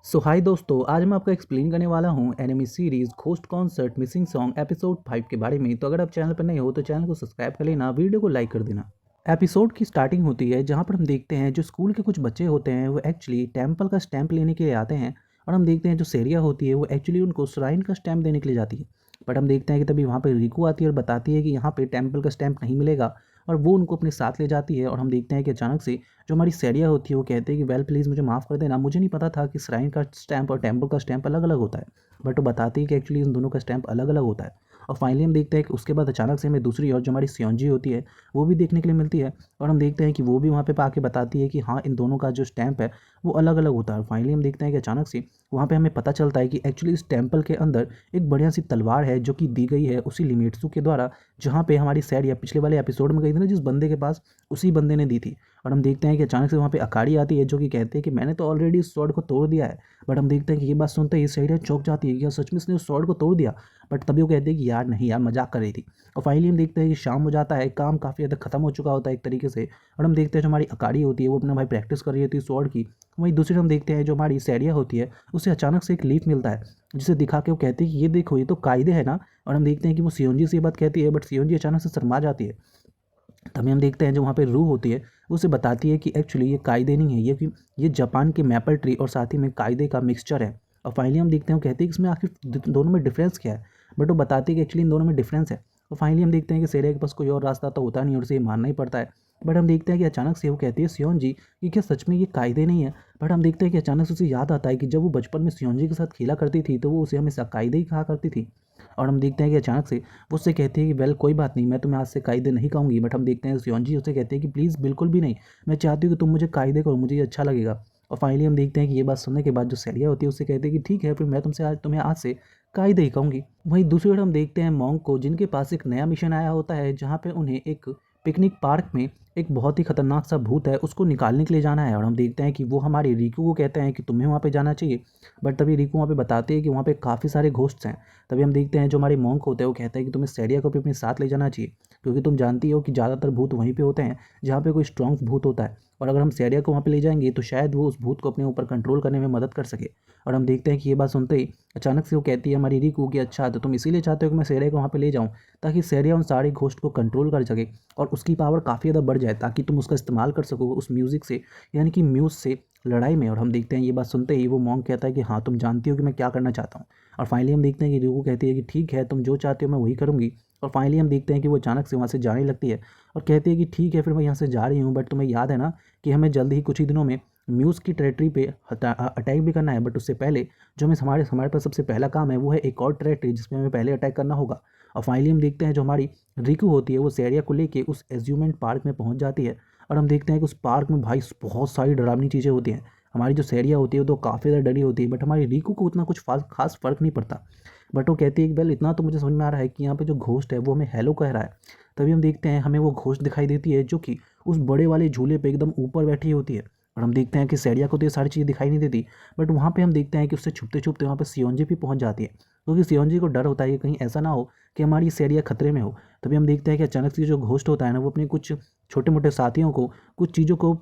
सो हाय दोस्तों, आज मैं आपको एक्सप्लेन करने वाला हूँ enemy series ghost concert missing song episode 5 के बारे में। तो अगर आप चैनल पर नए हो तो चैनल को सब्सक्राइब कर लेना, वीडियो को लाइक कर देना। एपिसोड की स्टार्टिंग होती है जहाँ पर हम देखते हैं जो स्कूल के कुछ बच्चे होते हैं वो एक्चुअली टेम्पल का स्टैंप लेने के लिए आते हैं। और हम देखते हैं जो सेरिया होती है वो एक्चुअली उनको श्राइन का स्टैंप देने के लिए जाती है। बट हम देखते हैं कि तभी वहाँ पर रिकू आती है और बताती है कि यहाँ पे टेम्पल का स्टैंप नहीं मिलेगा। और वो उनको अपने साथ ले जाती है। और हम देखते हैं कि अचानक से जो हमारी सेरिया होती है वो कहते हैं कि वेल प्लीज़ मुझे माफ़ कर देना, मुझे नहीं पता था कि श्राइन का स्टैंप और टेम्पल का स्टैंप अलग अलग होता है। बट वो बताती है कि एक्चुअली इन दोनों का स्टैंप अलग अलग होता है। और फाइनली हम देखते हैं कि उसके बाद अचानक से हमें दूसरी ओर जो हमारी सियोंजी होती है वो भी देखने के लिए मिलती है। और हम देखते हैं कि वो भी वहाँ पे आके बताती है कि हाँ, इन दोनों का जो स्टैंप है वो अलग अलग होता है। और फाइनली हम देखते हैं कि अचानक से वहाँ पे हमें पता चलता है कि एक्चुअली इस टेम्पल के अंदर एक बढ़िया सी तलवार है जो कि दी गई है उसी लिमेट्सू के द्वारा, जहाँ पे हमारी सैड या पिछले वाले एपिसोड में गई थी ना जिस बंदे के पास, उसी बंदे ने दी थी। और हम देखते हैं कि अचानक से वहाँ पे अकाड़ी आती है जो कि कहते हैं कि मैंने तो ऑलरेडी इस स्वॉर्ड को तोड़ दिया है। बट हम देखते हैं कि ये बात सुनते ही सैड चौंक जाती है कि क्या सच में इसने उस स्वॉर्ड को तोड़ दिया। बट तभी वो कहते हैं कि यार नहीं यार, मजाक कर रही थी। और फाइनली हम देखते हैं कि शाम हो जाता है, काम काफ़ी ज़्यादा खत्म हो चुका होता है एक तरीके से। और हम देखते हैं जो हमारी अकाड़ी होती है वो अपना भाई प्रैक्टिस कर रही होती है स्वॉर्ड की। वहीं दूसरी हम देखते हैं जो हमारी सैरिया होती है उसे अचानक से एक लीफ मिलता है जिसे दिखा के वो कहती है कि ये देखो ये तो कायदे है ना। और हम देखते हैं कि वो सियोंजी से ये बात कहती है बट सियोंजी अचानक से शर्मा जाती है। तभी हम देखते हैं जो वहाँ पे रूह होती है वो उसे बताती है कि एक्चुअली ये कायदे नहीं है, ये जापान के मैपल ट्री और साथ ही में कायदे का मिक्सचर है। और फाइनली हम देखते हैं वो कहती है कि इसमें आखिर दोनों में डिफरेंस क्या है। बट वो बताती है कि एक्चुअली इन दोनों में डिफरेंस है। और फाइनली हम देखते हैं कि सेरिया के पास कोई और रास्ता तो होता नहीं और उसे ये मानना ही पड़ता है। बट हम देखते हैं कि अचानक से वो कहती है सियोन जी कि क्या सच में ये कायदे नहीं है। बट हम देखते हैं कि अचानक से उसे याद आता है कि जब वो बचपन में सियोन जी के साथ खेला करती थी तो वो उसे हमेशा कायदे ही कहा करती थी। और हम देखते हैं कि अचानक से वो उससे कहती है कि वेल कोई बात नहीं, मैं तुम्हें आज से कायदे नहीं कहूँगी। बट हम देखते हैं सियोन जी उससे कहते हैं कि प्लीज़ बिल्कुल भी नहीं, मैं चाहती हूँ कि तुम मुझे कायदे करो, मुझे ये अच्छा लगेगा। और फाइनली हम देखते हैं कि ये बात सुनने के बाद जो सैलिया होती है उससे कहते हैं कि ठीक है फिर मैं तुम्हें आज से कायदे ही कहूँगी। वहीं दूसरी ओर हम देखते हैं मॉन्क को जिनके पास एक नया मिशन आया होता है जहाँ पे उन्हें एक पिकनिक पार्क में एक बहुत ही खतरनाक सा भूत है उसको निकालने के लिए जाना है। और हम देखते हैं कि वो हमारे रिकू को कहते हैं कि तुम्हें वहाँ पे जाना चाहिए। बट तभी रिकू वहाँ पे बताते हैं कि वहाँ पे काफ़ी सारे घोस्ट्स हैं। तभी हम देखते हैं जो हमारे मॉन्क होते हैं वो कहते हैं कि तुम्हें सैरिया को भी अपने साथ ले जाना चाहिए, क्योंकि तुम जानती हो कि ज़्यादातर भूत वहीं पे होते हैं जहाँ पे कोई स्ट्रॉन्ग भूत होता है। और अगर हम सैरिया को वहाँ पे ले जाएंगे तो शायद वो उस भूत को अपने ऊपर कंट्रोल करने में मदद कर सके। और हम देखते हैं कि ये बात सुनते ही अचानक से वो कहती है हमारी रिकू कि अच्छा तो तुम इसीलिए चाहते हो कि मैं सैरिया को वहाँ पे ले जाऊँ ताकि सैरिया उन सारे घोस्ट को कंट्रोल कर सके और उसकी पावर काफ़ी ज़्यादा बढ़ जाए ताकि तुम उसका इस्तेमाल कर सको उस म्यूज़िक से, यानी कि म्यूज़ से लड़ाई में। और हम देखते हैं ये बात सुनते ही वो मॉन्क कहता है कि हाँ तुम जानती हो कि मैं क्या करना चाहता हूँ। और फाइनली हम देखते हैं कि रिकू कहती है कि ठीक है तुम जो चाहते हो मैं वही करूँगी। और फाइनली हम देखते हैं कि वो अचानक से वहाँ से जाने लगती है और कहती है कि ठीक है फिर मैं यहाँ से जा रही हूँ, बट तुम्हें याद है ना कि हमें जल्द ही कुछ ही दिनों में म्यूज़ की टेरेटरी पे अटैक भी करना है। बट उससे पहले जो हमें हमारे हमारे पास सबसे पहला काम है वो है एक और टेरेटरी जिसमें हमें पहले अटैक करना होगा। और फाइनली हम देखते हैं जो हमारी रिकू होती है वो सैरिया को लेके उस एज्यूमेंट पार्क में पहुंच जाती है। और हम देखते हैं कि उस पार्क में भाई बहुत सारी डरावनी चीज़ें होती हैं। हमारी जो सैरिया होती है वो तो काफ़ी ज़्यादा डरी होती है बट हमारी रिकू को उतना कुछ खास फर्क नहीं पड़ता। बट वो कहती है कि वेल इतना तो मुझे समझ में आ रहा है कि यहाँ पे जो घोस्ट है वो हमें हेलो कह रहा है। तभी हम देखते हैं हमें वो घोस्ट दिखाई देती है जो कि उस बड़े वाले झूले पे एकदम ऊपर बैठी होती है। और हम देखते हैं कि सैरिया को तो ये सारी चीज़ें दिखाई नहीं देती। बट वहाँ पे हम देखते हैं कि उससे छुपते छुपते वहाँ पे सियोंजी भी पहुँच जाती है, क्योंकि सियोंजी को डर होता है कि कहीं ऐसा ना हो कि हमारी सैरिया खतरे में हो। तभी हम देखते हैं कि अचानक से जो घोस्ट होता है ना वो अपने कुछ छोटे मोटे साथियों को कुछ चीज़ों को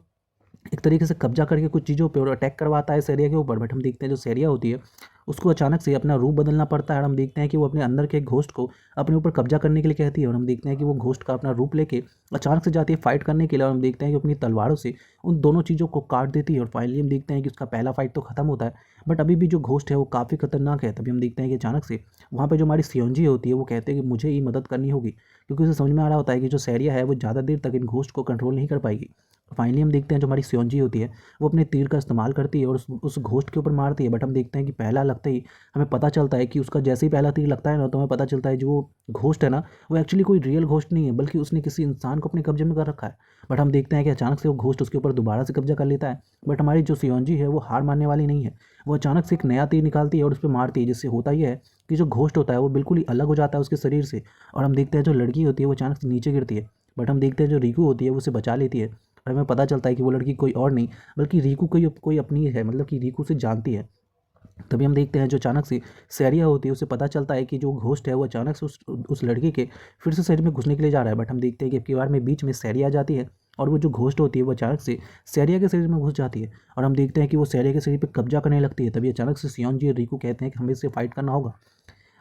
एक तरीके से कब्जा करके कुछ चीज़ों पे और अटैक करवाता है सैरिया के ऊपर। बट हम देखते हैं जो सैरिया होती है उसको अचानक से अपना रूप बदलना पड़ता है और हम देखते हैं कि वो अपने अंदर के घोस्ट को अपने ऊपर कब्जा करने के लिए कहती है। और हम देखते हैं कि वो घोस्ट का अपना रूप लेके अचानक से जाती है फाइट करने के लिए और हम देखते हैं कि अपनी तलवारों से उन दोनों चीज़ों को काट देती है। और फाइनली हम देखते हैं कि उसका पहला फाइट तो खत्म होता है बट अभी भी जो घोस्ट है वो काफ़ी खतरनाक है। तभी हम देखते हैं कि अचानक से वहाँ पर जो हमारी सियोंजी होती है वो कहते हैं कि मुझे ही मदद करनी होगी, क्योंकि उसे समझ में आ रहा होता है कि जो सैरिया है वो ज़्यादा देर तक इन घोस्ट को कंट्रोल नहीं कर पाएगी। फाइनली हम देखते हैं जो हमारी सियोंजी होती है वो अपने तीर का इस्तेमाल करती है और उस घोस्ट के ऊपर मारती है। बट हम देखते हैं कि पहला लगते ही हमें पता चलता है कि उसका जैसे ही पहला तीर लगता है ना तो हमें पता चलता है जो वो घोस्ट है ना वो एक्चुअली कोई रियल घोस्ट नहीं है बल्कि उसने किसी इंसान को अपने कब्जे में कर रखा है। बट हम देखते हैं कि अचानक से वो घोस्ट उसके ऊपर दोबारा से कब्जा कर लेता है। बट हमारी जो सियोंजी है वो हार मानने वाली नहीं है, वो अचानक से एक नया तीर निकालती है और उस पर मारती है, जिससे होता यह है कि जो घोस्ट होता है वो बिल्कुल ही अलग हो जाता है उसके शरीर से। और हम देखते हैं जो लड़की होती है वो अचानक से नीचे गिरती है। बट हम देखते हैं जो रिकू होती है वो उसे बचा लेती है और हमें पता चलता है कि वो लड़की कोई और नहीं बल्कि रिकू कोई अपनी है, मतलब कि रिकू से जानती है। तभी हम देखते हैं जो अचानक से सैरिया होती है उसे पता चलता है कि जो घोस्ट है वो अचानक से उस लड़की के फिर से शरीर में घुसने के लिए जा रहा है। बट हम देखते हैं कि अब की बार में बीच में सैरिया आ जाती है और वो जो घोस्ट होती है वो अचानक से सैरिया के शरीर में घुस जाती है और हम देखते हैं कि वो सैरिया के शरीर पर कब्जा करने लगती है। तभी अचानक से सियोन जी और रिकू कहते हैं कि हमें इससे फाइट करना होगा।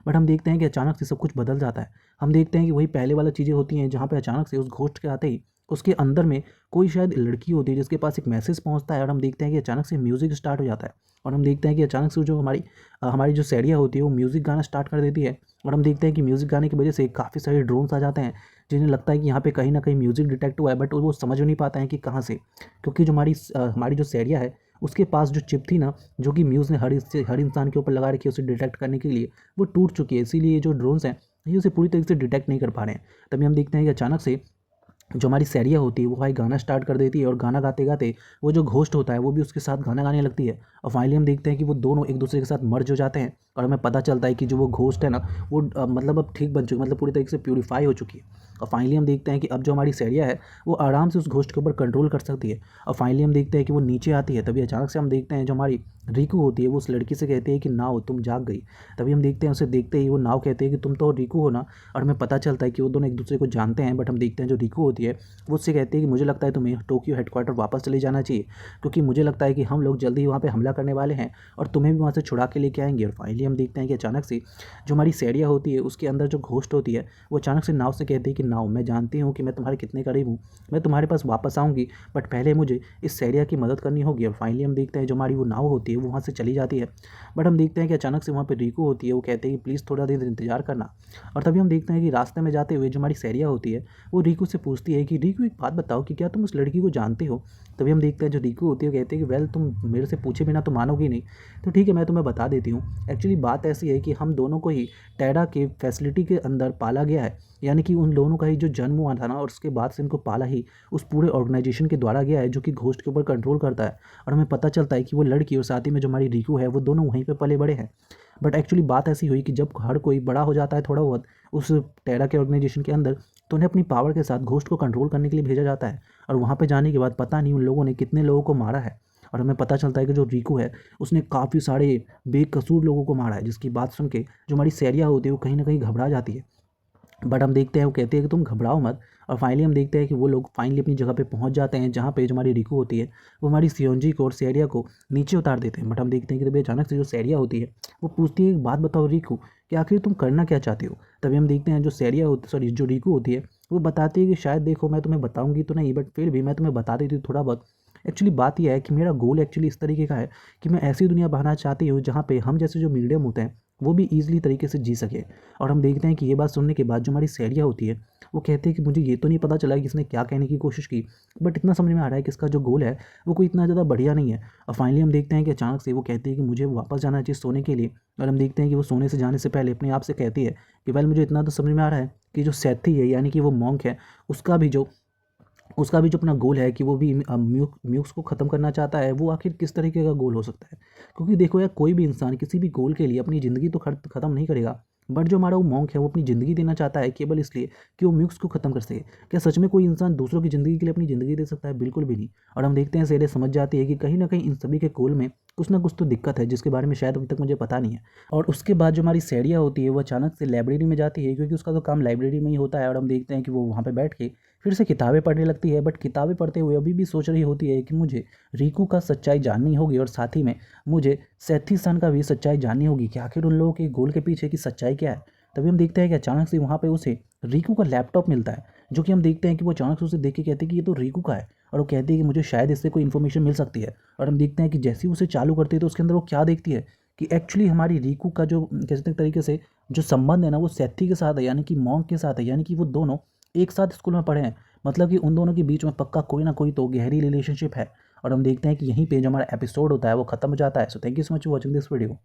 बट हम देखते हैं कि अचानक से सब कुछ बदल जाता है। हम देखते हैं कि वही पहले वाला चीज़ें होती हैं जहाँ पे अचानक से उस घोस्ट के आते ही उसके अंदर में कोई शायद लड़की होती है जिसके पास एक मैसेज पहुँचता है और हम देखते हैं कि अचानक से म्यूज़िक स्टार्ट हो जाता है और हम देखते हैं कि अचानक से जो हमारी जो सैरिया होती है वो म्यूज़िक गाना स्टार्ट कर देती है और हम देखते हैं कि म्यूज़िक गाने की वजह से काफ़ी सारे ड्रोन्स आ जाते हैं जिन्हें लगता है कि यहाँ पे कहीं ना कहीं म्यूज़िक डिटेक्ट हुआ है, बट वो समझ नहीं पाता है कि कहाँ से, क्योंकि जो हमारी जो सैरिया है उसके पास जो चिप थी ना, जो कि म्यूज़ ने हर इंसान के ऊपर लगा रखी है उसे डिटेक्ट करने के लिए, वो टूट चुकी है। इसीलिए ये जो ड्रोन्स हैं ये उसे पूरी तरीके से डिटेक्ट नहीं कर पा रहे हैं। तभी हम देखते हैं कि अचानक से जो हमारी सैरिया होती है वो भाई गाना स्टार्ट कर देती है और गाना गाते गाते वो जो घोस्ट होता है वो भी उसके साथ गाना गाने लगती है और फाइनली हम देखते हैं कि वो दोनों एक दूसरे के साथ मर्ज हो जाते हैं और हमें पता चलता है कि जो वो घोस्ट है ना वो मतलब अब ठीक बन चुकी, मतलब पूरी तरीके से प्यूरीफाई हो चुकी है। और फाइनली हम देखते हैं कि अब जो हमारी सैरिया है वो आराम से उस घोस्ट के ऊपर कंट्रोल कर सकती है और फाइनली हम देखते हैं कि वो नीचे आती है। तभी अचानक से हम देखते हैं जो हमारी रिकू होती है वो उस लड़की से कहती है कि नाव तुम जाग गई। तभी हम देखते हैं उसे देखते ही वो नाव कहते हैं कि तुम तो रिकू हो ना, और हमें पता चलता है कि वो दोनों एक दूसरे को जानते हैं। बट हम देखते हैं जो रिकू होती है वो उससे कहती है कि मुझे लगता है तुम्हें टोक्यो हेडक्वार्टर वापस चले जाना चाहिए, क्योंकि मुझे लगता है कि हम लोग जल्दी ही वहाँ पे हमला करने वाले हैं और तुम्हें भी वहाँ से छुड़ा के लेके आएंगे। और फाइनली हम देखते हैं कि अचानक से जो हमारी सैरिया होती है उसके अंदर जो घोस्ट होती है वो अचानक से नाव से कहती है कि नाव मैं जानती हूँ कि मैं तुम्हारे कितने करीब हूँ, मैं तुम्हारे पास वापस आऊँगी, बट पहले मुझे इस सैरिया की मदद करनी होगी। और फाइनली हम देखते हैं जो हमारी वो नाव होती है वो वहाँ से चली जाती है। बट हम देखते हैं कि अचानक से वहाँ पर रिकू होती है, वो कहते हैं कि प्लीज़ थोड़ा देर इंतजार करना। और तभी हम देखते हैं कि रास्ते में जाते हुए जो हमारी सैरिया होती है वो रिकू से पूछती है कि रिकू एक बात बताओ कि क्या तुम उस लड़की को जानते हो। तभी हम देखते हैं जो रिकू होती है वो कहते हैं कि वेल तुम मेरे से पूछे बिना तो मानोगी नहीं, तो ठीक है मैं तुम्हें बता देती हूँ। एक्चुअली बात ऐसी है कि हम दोनों को ही टैडा के फैसिलिटी के अंदर पाला गया है, यानी कि उन दोनों का ही जो जन्म हुआ था ना और उसके बाद से इनको पाला ही उस पूरे ऑर्गेनाइजेशन के द्वारा गया है जो कि घोस्ट के ऊपर कंट्रोल करता है। और हमें पता चलता है कि वो लड़की और साथ ही में जो हमारी रिकू है वो दोनों वहीं पे पले बड़े हैं। बट एक्चुअली बात ऐसी हुई कि जब हर कोई बड़ा हो जाता है थोड़ा बहुत उस टेरा के ऑर्गेनाइजेशन के अंदर, तो उन्हें अपनी पावर के साथ घोस्ट को कंट्रोल करने के लिए भेजा जाता है। और वहाँ पे जाने के बाद पता नहीं उन लोगों ने कितने लोगों को मारा है। और हमें पता चलता है कि जो रिकू है उसने काफ़ी सारे बेकसूर लोगों को मारा है, जिसकी बात सुन के जो हमारी सैरिया होती है वो कहीं ना कहीं घबरा जाती है। बट हम देखते हैं वो कहते हैं कि तुम घबराओ मत। और फाइनली हम देखते हैं कि वो लोग फाइनली अपनी जगह पे पहुंच जाते हैं जहाँ पे जो हमारी रिकू होती है वो हमारी सियोंजी को और सैरिया को नीचे उतार देते हैं। बट हम देखते हैं कि तभी अचानक से जो सैरिया होती है वो पूछती है एक बात बताओ रिकू कि आखिर तुम करना क्या चाहते हो। तभी हम देखते हैं जो सैरिया होती सॉरी जो रिकू होती है वो बताती है कि शायद देखो मैं तुम्हें बताऊंगी तो नहीं, बट फिर भी मैं तुम्हें बता देती हूँ थोड़ा बहुत। एक्चुअली बात यह है कि मेरा गोल एक्चुअली इस तरीके का है कि मैं ऐसी दुनिया बनाना चाहती हूँ जहाँ पे हम जैसे जो मीडियम होते हैं वो भी ईजिली तरीके से जी सके। और हम देखते हैं कि ये बात सुनने के बाद जो हमारी सैरिया होती है वो कहते हैं कि मुझे ये तो नहीं पता चला कि इसने क्या कहने की कोशिश की, बट इतना समझ में आ रहा है कि इसका जो गोल है वो कोई इतना ज़्यादा बढ़िया नहीं है। और फाइनली हम देखते हैं कि अचानक से वो कहती है कि मुझे वापस जाना चाहिए सोने के लिए। और हम देखते हैं कि वो सोने से जाने से पहले अपने आप से कहती है कि वेल मुझे इतना तो समझ में आ रहा है कि जो सैथी है यानी कि वो मॉन्क है उसका भी जो अपना गोल है कि वो भी म्यूक्स को ख़त्म करना चाहता है। वो आखिर किस तरीके का गोल हो सकता है, क्योंकि देखो यार कोई भी इंसान किसी भी गोल के लिए अपनी ज़िंदगी तो ख़त्म नहीं करेगा, बट जो हमारा वो मॉन्क है वो अपनी ज़िंदगी देना चाहता है केवल इसलिए कि वो म्यूक्स को ख़त्म कर सके। क्या सच में कोई इंसान दूसरों की ज़िंदगी के लिए अपनी ज़िंदगी दे सकता है? बिल्कुल भी नहीं। और हम देखते हैं सेरे समझ जाती है कि कहीं ना कहीं इन सभी के गोल में कुछ ना कुछ तो दिक्कत है जिसके बारे में शायद अभी तक मुझे पता नहीं है। और उसके बाद जो हमारी सैरिया होती है वो अचानक से लाइब्रेरी में जाती है, क्योंकि उसका तो काम लाइब्रेरी में ही होता है। और हम देखते हैं कि वो वहाँ पे बैठ के फिर से किताबें पढ़ने लगती है, बट किताबें पढ़ते हुए अभी भी सोच रही होती है कि मुझे रिकू का सच्चाई जाननी होगी और साथ ही में मुझे सैथी सन का भी सच्चाई जाननी होगी कि आखिर उन लोगों के गोल के पीछे की सच्चाई क्या है। तभी हम देखते हैं कि अचानक से वहाँ पे उसे रिकू का लैपटॉप मिलता है, जो कि हम देखते हैं कि वो अचानक से उसे देख के कहते हैं कि ये तो रिकू का है और वो कहती है कि मुझे शायद इससे कोई इन्फॉर्मेशन मिल सकती है। और हम देखते हैं कि जैसे ही उसे चालू करती है तो उसके अंदर वो क्या देखती है कि एक्चुअली हमारी रिकू का जो कहते हैं तरीके से जो संबंध है ना वो सैथी के साथ है, यानी कि मॉन्क के साथ है, यानी कि वो दोनों एक साथ स्कूल में पढ़े हैं। मतलब कि उन दोनों के बीच में पक्का कोई ना कोई तो गहरी रिलेशनशिप है। और हम देखते हैं कि यहीं पे जो हमारा एपिसोड होता है वो खत्म हो जाता है। So thank you so much for watching this video.